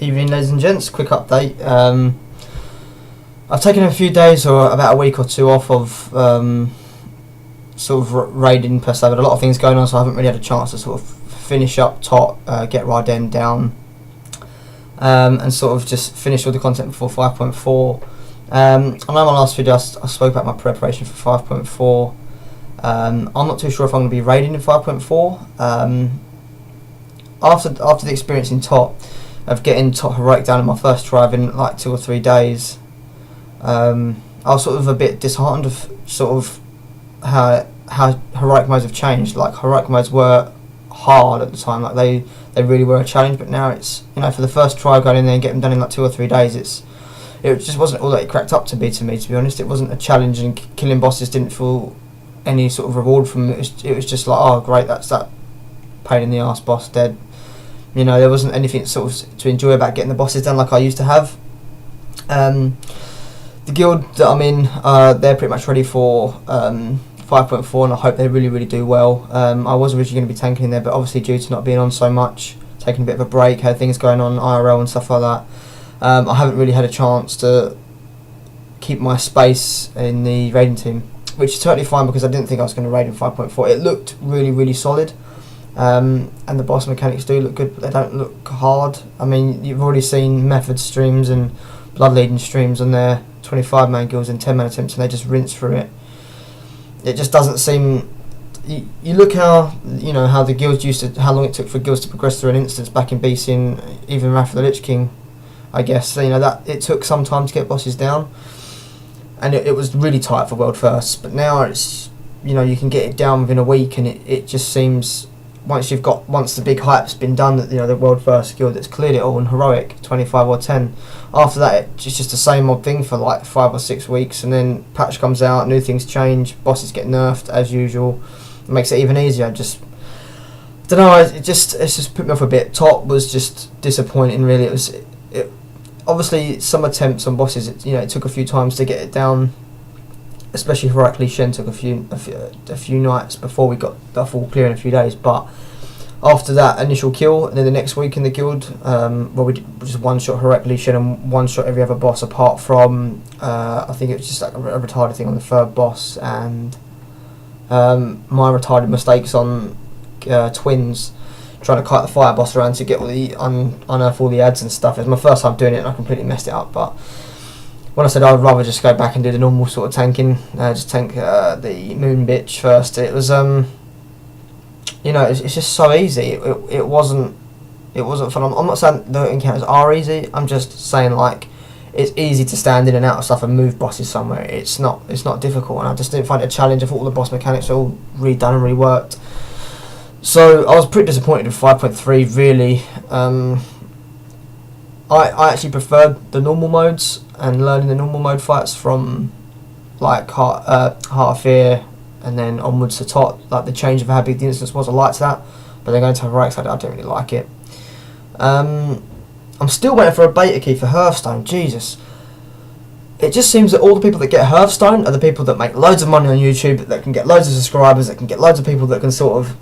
Evening, ladies and gents. Quick update. I've taken a few days or about a week or two off of sort of raiding per se, but a lot of things going on, so I haven't really had a chance to sort of finish up top, get Raiden down, and sort of just finish all the content before 5.4. I know in my last video I spoke about my preparation for 5.4. I'm not too sure if I'm going to be raiding in 5.4. After the experience in top, of getting top heroic down in my first try in like 2 or 3 days, I was sort of a bit disheartened of sort of how heroic modes have changed. Like, heroic modes were hard at the time, like they really were a challenge, but now it's, you know, for the first try going in there and getting them done in like 2 or 3 days, it just wasn't all that it cracked up to me, to be honest. It wasn't a challenge, and killing bosses didn't feel any sort of reward from it. It was just like, oh great, that's that pain in the arse boss dead. You know, there wasn't anything sort of to enjoy about getting the bosses done like I used to have. The guild that I'm in, they're pretty much ready for 5.4, and I hope they really do well. I was originally going to be tanking in there, but obviously due to not being on so much, taking a bit of a break, had things going on IRL and stuff like that, I haven't really had a chance to keep my space in the raiding team, which is totally fine because I didn't think I was going to raid in 5.4. It looked really solid. And the boss mechanics do look good, but they don't look hard. I mean, you've already seen Method streams and Blood Leading streams on their 25-man guilds in 10-man attempts, and they just rinse through it. It just doesn't seem. You look how the guilds used to, how long it took for guilds to progress through an instance back in BC, and even Wrath of the Lich King, I guess. So, that it took some time to get bosses down, and it was really tight for World First. But now it's, you can get it down within a week, and it just seems. Once the big hype's been done, that the World First guild that's cleared it all in heroic 25 or 10. After that, it's just the same old thing for like 5 or 6 weeks, and then patch comes out, new things change, bosses get nerfed as usual. It makes it even easier. I don't know. It's just put me off a bit. Top was just disappointing, really. It obviously some attempts on bosses. It took a few times to get it down. Especially heroically, Shen took a few nights before we got the full clear in a few days. But after that initial kill, and then the next week in the guild, we did just one shot heroically Shen and one shot every other boss, apart from I think it was just like a retarded thing on the third boss, and my retarded mistakes on twins, trying to kite the fire boss around to get all the unearth all the ads and stuff. It was my first time doing it, and I completely messed it up. But when I said I'd rather just go back and do the normal sort of tanking, just tank the moon bitch first, it was it's just so easy. It wasn't fun. I'm not saying the encounters are easy. I'm just saying, like, it's easy to stand in and out of stuff and move bosses somewhere. It's not difficult, and I just didn't find it a challenge. I thought all the boss mechanics were all redone and reworked. So I was pretty disappointed with 5.3. Really, I actually preferred the normal modes and learning the normal mode fights from like Heart of Fear and then onwards to top. Like, the change of how big the instance was, I liked that, but then going to heroics, I don't really like it. I'm still waiting for a beta key for Hearthstone. Jesus, it just seems that all the people that get Hearthstone are the people that make loads of money on YouTube, that can get loads of subscribers, that can get loads of people that can sort of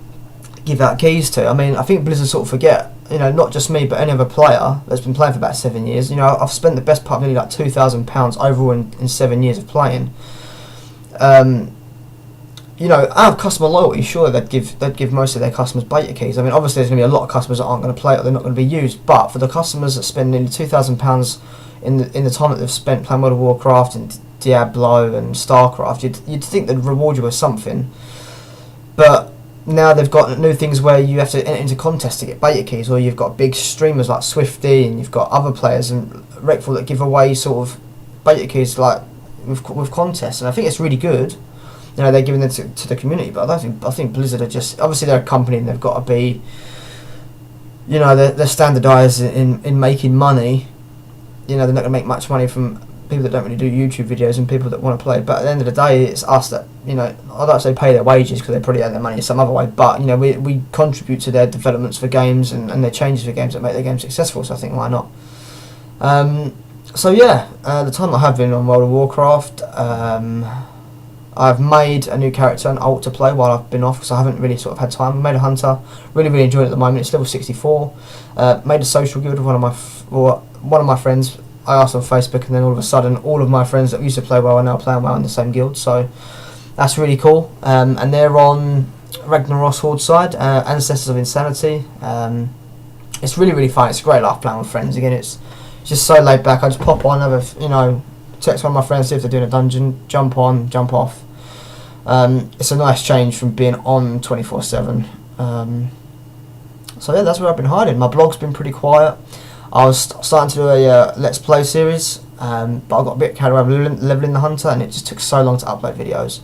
give out keys to. I mean, I think Blizzard sort of forget, not just me, but any other player that's been playing for about 7 years. I've spent the best part of nearly like £2,000 overall in 7 years of playing. Out of customer loyalty, sure, they'd give most of their customers beta keys. I mean, obviously there's going to be a lot of customers that aren't going to play it, or they're not going to be used. But for the customers that spend nearly £2,000 in the time that they've spent playing World of Warcraft and Diablo and StarCraft, you'd think they'd reward you with something. But now they've got new things where you have to enter into contests to get beta keys, or you've got big streamers like Swifty, and you've got other players and Wreckful that give away sort of beta keys like with contests, and I think it's really good. They're giving them to the community, but I think Blizzard are just, obviously they're a company and they've got to be, they're standardised in making money. They're not going to make much money from people that don't really do YouTube videos and people that want to play. But at the end of the day, it's us that, I'd like to say pay their wages, because they probably earn their money in some other way, but we contribute to their developments for games and their changes for games that make their games successful, so I think why not. The time I have been on World of Warcraft, I've made a new character, an alt to play while I've been off, because I haven't really sort of had time. I made a hunter, really enjoyed it at the moment. It's level 64. Made a social guild with one of my friends. I asked on Facebook, and then all of a sudden, all of my friends that used to play WoW are now playing WoW in the same guild. So that's really cool. And they're on Ragnaros Horde side, Ancestors of Insanity. It's really fun. It's a great laugh playing with friends. Again, it's just so laid back. I just pop on, text one of my friends, see if they're doing a dungeon, jump on, jump off. It's a nice change from being on 24/7. So yeah, that's where I've been hiding. My blog's been pretty quiet. I was starting to do a Let's Play series, but I got a bit carried away with leveling the hunter, and it just took so long to upload videos.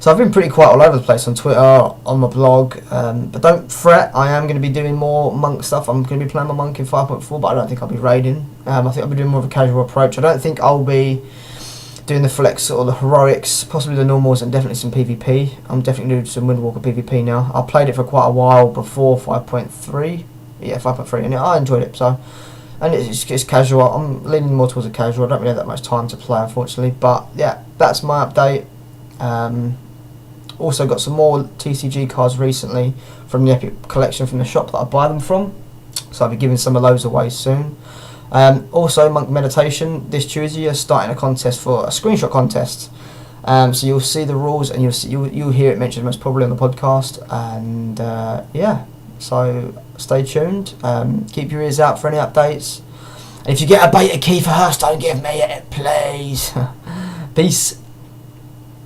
So I've been pretty quiet all over the place on Twitter, on my blog, but don't fret, I am going to be doing more monk stuff. I'm going to be playing my monk in 5.4, but I don't think I'll be raiding. I think I'll be doing more of a casual approach. I don't think I'll be doing the flex or the heroics, possibly the normals, and definitely some PvP. I'm definitely doing some Windwalker PvP now. I played it for quite a while before 5.3. Yeah, 5.3, and I enjoyed it. So, and it's casual. I'm leaning more towards a casual. I don't really have that much time to play, unfortunately. But yeah, that's my update. Also got some more TCG cards recently from the Epic collection from the shop that I buy them from. So I'll be giving some of those away soon. Also, Monk Meditation this Tuesday are starting a contest for a screenshot contest. So you'll see the rules, and you'll hear it mentioned most probably on the podcast. And yeah, so stay tuned. Keep your ears out for any updates. And if you get a beta key for Hearthstone, give me it, please. Peace.